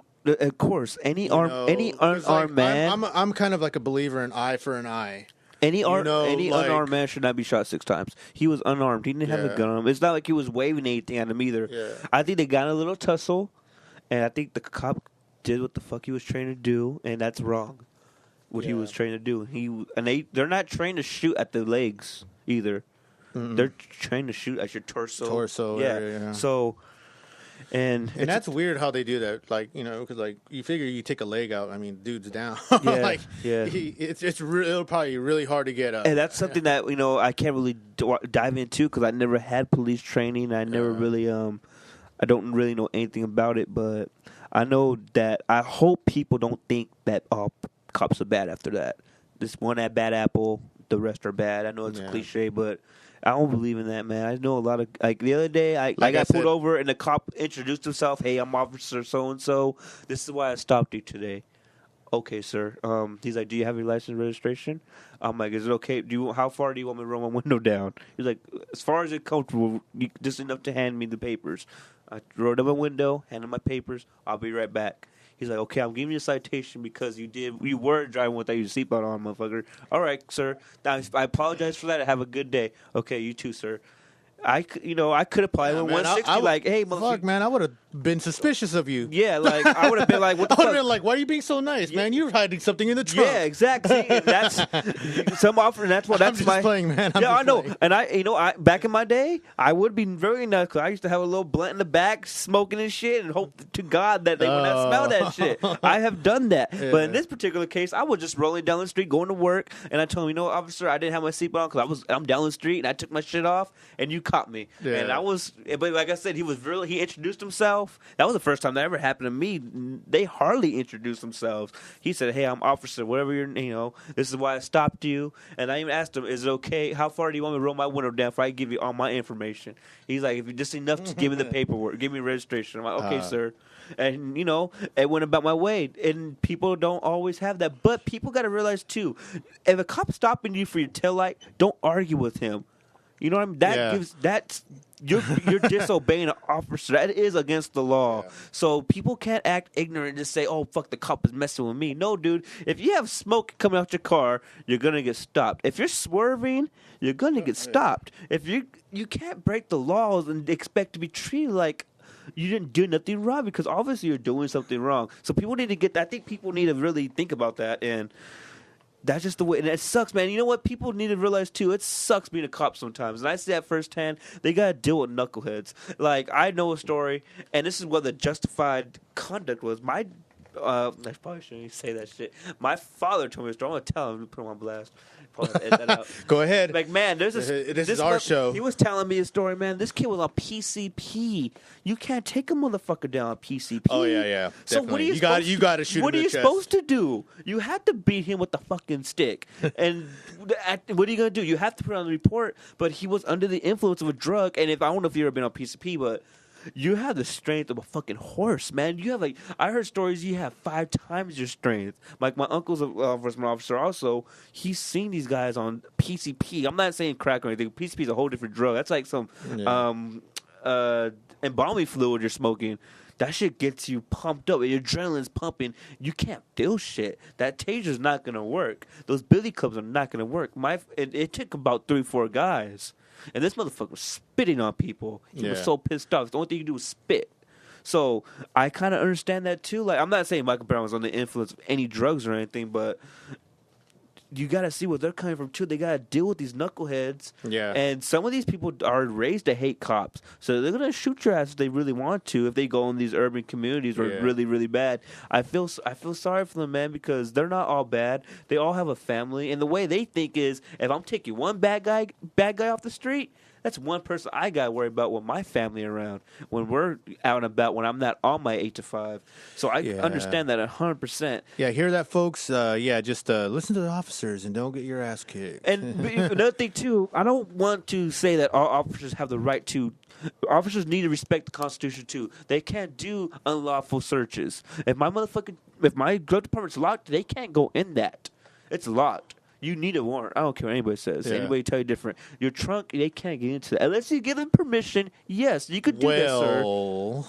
course any You arm know, any 'cause, unarmed like, man. I'm kind of like a believer in eye for an eye. Any like- unarmed man should not be shot 6 times. He was unarmed. He didn't have a Yeah. gun on him. It's not like he was waving anything at him either. Yeah. I think they got in a little tussle, and I think the cop did what the fuck he was trained to do, and that's wrong. What he Yeah. was trained to do. They're not trained to shoot at the legs either. They're trained to shoot at your torso. Yeah. area, yeah. So, and And that's weird how they do that. Like, because like you figure you take a leg out. I mean, dude's down. Yeah, like, yeah. it'll probably be really hard to get up. And that's something that I can't really dive into because I never had police training. I never really I don't really know anything about it, but I know that I hope people don't think that cops are bad after that. This one at bad apple the rest are bad. I know it's a Yeah. cliche, but I don't believe in that, man. I know a lot of like the other day I Like I got pulled said- over and the cop introduced himself. Hey, I'm Officer so and so. This is why I stopped you today. Okay, sir. He's like, do you have your license and registration? I'm like, is it okay? How far do you want me to roll my window down? He's like, as far as it's comfortable, just enough to hand me the papers. I rolled up my window, handed my papers. I'll be right back. He's like, okay, I'm giving you a citation because you were driving without your seatbelt on, motherfucker. All right, sir. Now, I apologize for that. Have a good day. Okay, you too, sir. I could apply with Man, 160. I like, hey, fuck, motherfucker. man, I would have been suspicious of you. Yeah, like I would have been like, what the I would fuck? have been like, why are you being so nice, man? You're hiding something in the trunk. Yeah, exactly. And that's some offer. That's what I'm that's just my playing, man. I'm yeah, just I know. playing. And I back in my day, I would be very nice. 'Cause I used to have a little blunt in the back, smoking and shit, and hope to God that they would not smell that shit. I have done that, but in this particular case, I was just rolling down the street, going to work, and I told him, you know, what, officer, I didn't have my seatbelt on because I'm down the street and I took my shit off, and you caught me. Yeah. And I was, but like I said, he introduced himself. That was the first time that ever happened to me. They hardly introduced themselves. He said, hey, I'm officer, whatever this is why I stopped you. And I even asked him, is it okay? How far do you want me to roll my window down before I give you all my information? He's like, if you're just enough to give me the paperwork, give me registration. I'm like, okay, sir. And, it went about my way. And people don't always have that. But people got to realize, too, if a cop's stopping you for your taillight, don't argue with him. You know what I mean? You're disobeying an officer. That is against the law. Yeah. So people can't act ignorant and just say, "Oh, fuck, the cop is messing with me." No, dude. If you have smoke coming out your car, you're gonna get stopped. If you're swerving, you're gonna get stopped. If you can't break the laws and expect to be treated like you didn't do nothing wrong, because obviously you're doing something wrong. So people need to get that. I think people need to really think about that. And that's just the way, and it sucks, man. You know what? People need to realize too. It sucks being a cop sometimes, and I see that firsthand. They gotta deal with knuckleheads. Like, I know a story, and this is what the justified conduct was. I probably shouldn't even say that shit. My father told me a story. I'm gonna tell him to put him on blast. Probably edit that out. Go ahead. Like, man, this is our show. He was telling me a story, man. This kid was on PCP. You can't take a motherfucker down on PCP. Oh, yeah. So what are Definitely. You got to shoot What him are in you the chest. supposed to do? You have to beat him with the fucking stick. And what are you gonna do? You have to put it on the report. But he was under the influence of a drug. And I don't know if you've ever been on PCP, but you have the strength of a fucking horse, man. You have I heard stories you have 5 times your strength. Like, my uncle's a law enforcement officer also. He's seen these guys on PCP. I'm not saying crack or anything. PCP is a whole different drug. That's like some embalming fluid you're smoking. That shit gets you pumped up. Your adrenaline's pumping. You can't feel shit. That taser's not going to work. Those billy clubs are not going to work. It took about 3-4 guys. And this motherfucker was spitting on people. He was so pissed off. The only thing you do is spit. So I kind of understand that too. Like, I'm not saying Michael Brown was under the influence of any drugs or anything, but you got to see where they're coming from too. They got to deal with these knuckleheads. Yeah. And some of these people are raised to hate cops. So they're going to shoot your ass if they really want to, if they go in these urban communities where it's really, really bad. I feel sorry for them, man, because they're not all bad. They all have a family. And the way they think is, if I'm taking one bad guy off the street, that's one person I got to worry about with my family around when we're out and about, when I'm not on my 8 to 5. So I understand that 100%. Yeah, hear that, folks? Just listen to the officers and don't get your ass kicked. And another thing, too, I don't want to say that all officers have the right to. Officers need to respect the Constitution, too. They can't do unlawful searches. If my glove department's locked, they can't go in that. It's locked. You need a warrant. I don't care what anybody says. Yeah. Anybody tell you different. Your trunk, they can't get into that. Unless you give them permission, yes, you could do that, sir. Well,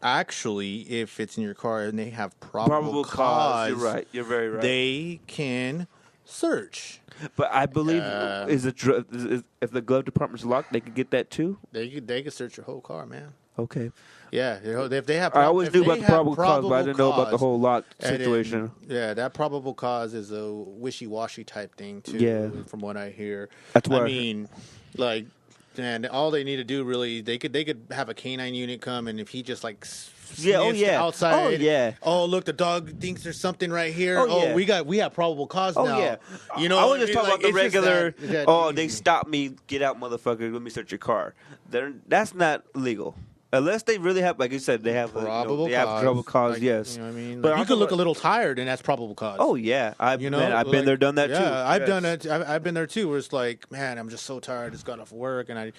actually, if it's in your car and they have probable cause, You're right. You're very right. they can search. But I believe if the glove department's locked, they could get that too? They could search your whole car, man. Okay. Yeah, if they have. I always if knew they about the have probable cause, but I didn't know about the cause, whole lock and situation. that probable cause is a wishy-washy type thing too. Yeah. From what I hear, That's what I mean, like, and all they need to do really, they could have a canine unit come, and if he just like sniffs outside, oh look, the dog thinks there's something right here. We have probable cause now. Yeah. You know, I was just talking about the it's just regular. that They easy. stopped me. Get out, motherfucker. Let me search your car. That's not legal. unless they really have, like you said, they have Probable they have cause. probable cause. Like, Yes, you know what I mean. But Like, you also, could look a little tired, and that's probable cause. oh yeah, I've been there, done that too. Yeah, I've Yes. done it. I've been there too. Where it's like, man, I'm just so tired. I just got off work, and I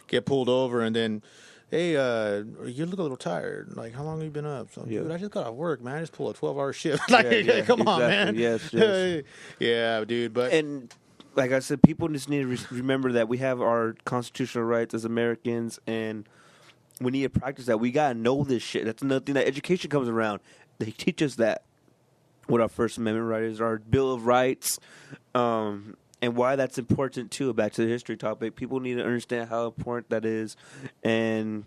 get pulled over, and then, hey, you look a little tired. Like, how long have you been up? So, Yeah. dude, I just got off work, man. I just pulled a 12-hour shift. Like, Yeah, come on, exactly. man. Yes. Yeah, dude. But And like I said, people just need to remember that we have our constitutional rights as Americans, and we need to practice that. We gotta know this shit. That's another thing that education comes around. They teach us that what our First Amendment right is, our Bill of Rights, and why that's important too. Back to the history topic, people need to understand how important that is. And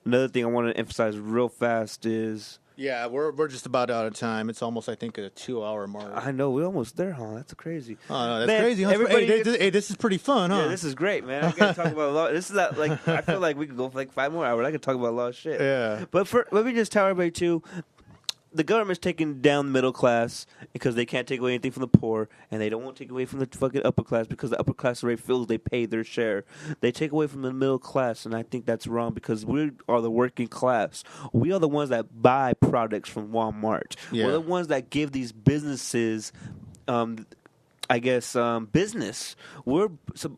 another thing I want to emphasize real fast is, yeah, we're just about out of time. It's almost, I think, a 2-hour mark. I know we're almost there, huh? That's crazy. Oh, no, that's Man, crazy. Huh? everybody Hey, this is pretty fun, huh? Yeah, this is great, man. I gotta talk about a lot. This is not, like, I feel like we could go for like 5 more hours. I could talk about a lot of shit. Yeah. But let me just tell everybody too, the government's taking down the middle class because they can't take away anything from the poor, and they don't want to take away from the fucking upper class because the upper class already feels they pay their share. They take away from the middle class, and I think that's wrong because we are the working class. We are the ones that buy products from Walmart. Yeah. We're the ones that give these businesses business. We're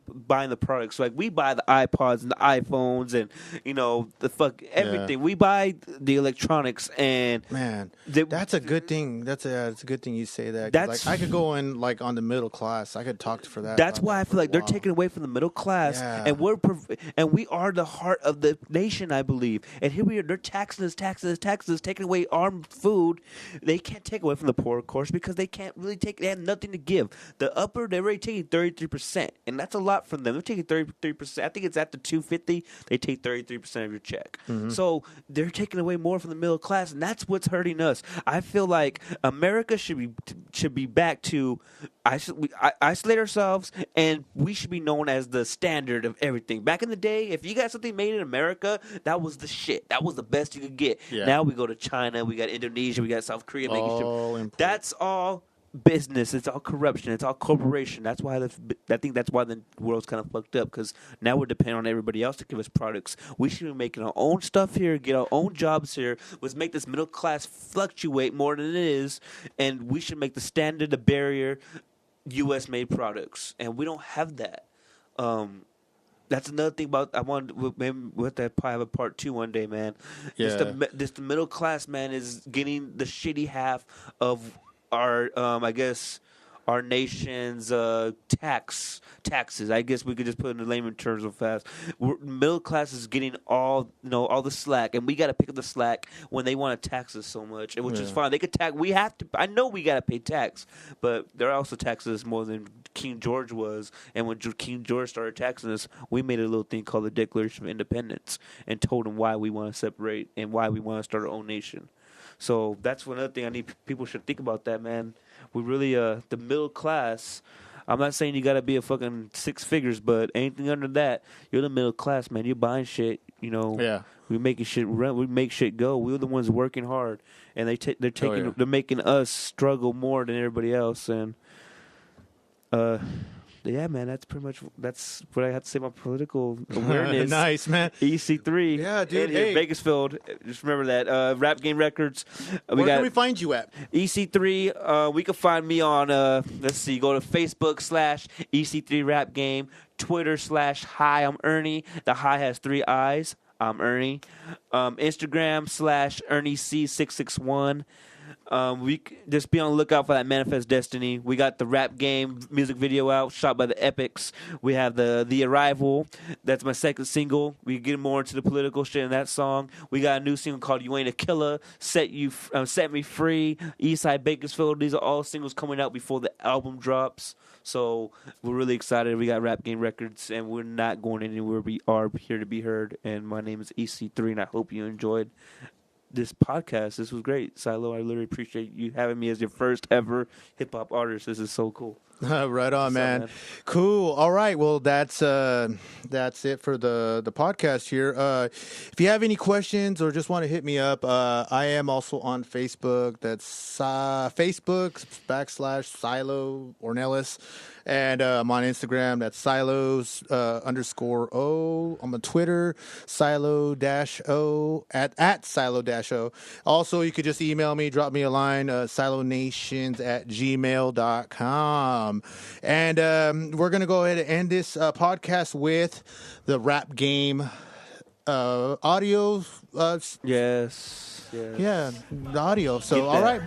buying the products. Like, we buy the iPods and the iPhones and, the everything. We buy the electronics, and Man, that's a good thing. It's a good thing you say that. 'Cause, That's- like, I could go in like on the middle class. I could talk for that. that's about why that I for feel a like they're while. taking away from the middle class, Yeah. and we are the heart of the nation, I believe. And here we are, they're taxing us, taking away our food. They can't take away from the poor, of course, because they can't really they have nothing to give. The upper, they're already taking 33%, and that's a lot from them. They're taking 33%. I think it's at the 250. They take 33% of your check. So they're taking away more from the middle class, and that's what's hurting us. I feel like America should be back to isolate ourselves, and we should be known as the standard of everything. Back in the day, if you got something made in America, that was the shit. That was the best you could get. Yeah. Now we go to China, we got Indonesia, we got South Korea making All shit. import. That's all business. It's all corruption. It's all corporation. That's why I think that's why the world's kind of fucked up, because now we're depending on everybody else to give us products. We should be making our own stuff here, get our own jobs here. Let's make this middle class fluctuate more than it is, and we should make the standard, the barrier, U.S. made products, and we don't have that. That's another thing about maybe we'll have to probably have a part 2 one day, man. Yeah. The middle class, man, is getting the shitty half of our our nation's taxes. I guess we could just put it in the layman terms real fast. Middle class is getting all the slack, and we got to pick up the slack when they want to tax us so much, which is Yeah. fine. They could tax. We have to. I know we got to pay tax, but they're also taxing us more than King George was. And when King George started taxing us, we made a little thing called the Declaration of Independence and told him why we want to separate and why we want to start our own nation. So that's another thing I need people should think about that, man. We really, the middle class, I'm not saying you got to be a fucking 6 figures, but anything under that, you're the middle class, man. You're buying shit, Yeah. We making shit run. We make shit go. We're the ones working hard, and they're making us struggle more than everybody else. And yeah, man, that's what I have to say about political awareness. Nice, man. EC3. Yeah, dude, In here, hey. Bakersfield. Just remember that. Rap Game Records. Where can we find you at? EC3. We can find me on, let's see, go to Facebook /EC3 Rap Game, Twitter /Hi, I'm Ernie. The Hi has 3 I's. I'm Ernie. Instagram /ErnieC661. Just be on the lookout for that Manifest Destiny. We got the Rap Game music video out, shot by the Epics. We have the Arrival. That's my second single. We get more into the political shit in that song. We got a new single called You Ain't a Killer, Set Me Free, Eastside Bakersfield. These are all singles coming out before the album drops. So we're really excited. We got Rap Game Records, and we're not going anywhere. We are here to be heard. And my name is EC3, and I hope you enjoyed. this podcast. This was great, Silo. I literally appreciate you having me as your first ever hip hop artist. This is so cool. Right on, What's up, man. man? Cool. All right. Well, that's it for the podcast here. If you have any questions or just want to hit me up, I am also on Facebook. That's Facebook /Silo Ornelas. And I'm on Instagram. That's Silos _O. I'm on Twitter, Silo-O at Silo-O. Also, you could just email me, drop me a line, silonations@gmail.com. And we're going to go ahead and end this podcast with the rap game audio. Yes. Yeah, the audio. So, Get that. all right.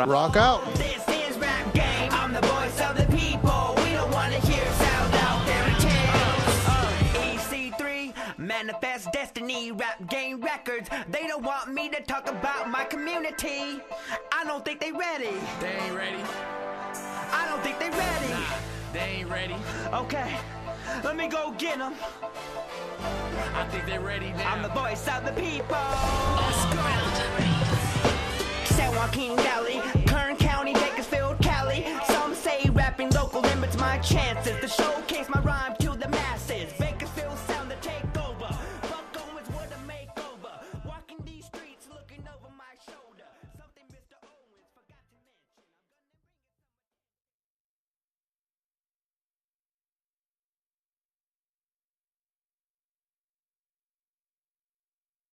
Rock out. This is rap game. I'm the voice of the people. We don't want to hear sound out fairy tales. EC3, Manifest Destiny, Rap Game Records. They don't want me to talk about my community. I don't think they ready. They ain't ready. I don't think they ready. They ain't ready. Okay, let me go get them. I think they ready now. I'm the voice of the people. San Joaquin Valley, Kern County, Bakersfield, Cali. Some say rapping local limits my chances to showcase my rhyme to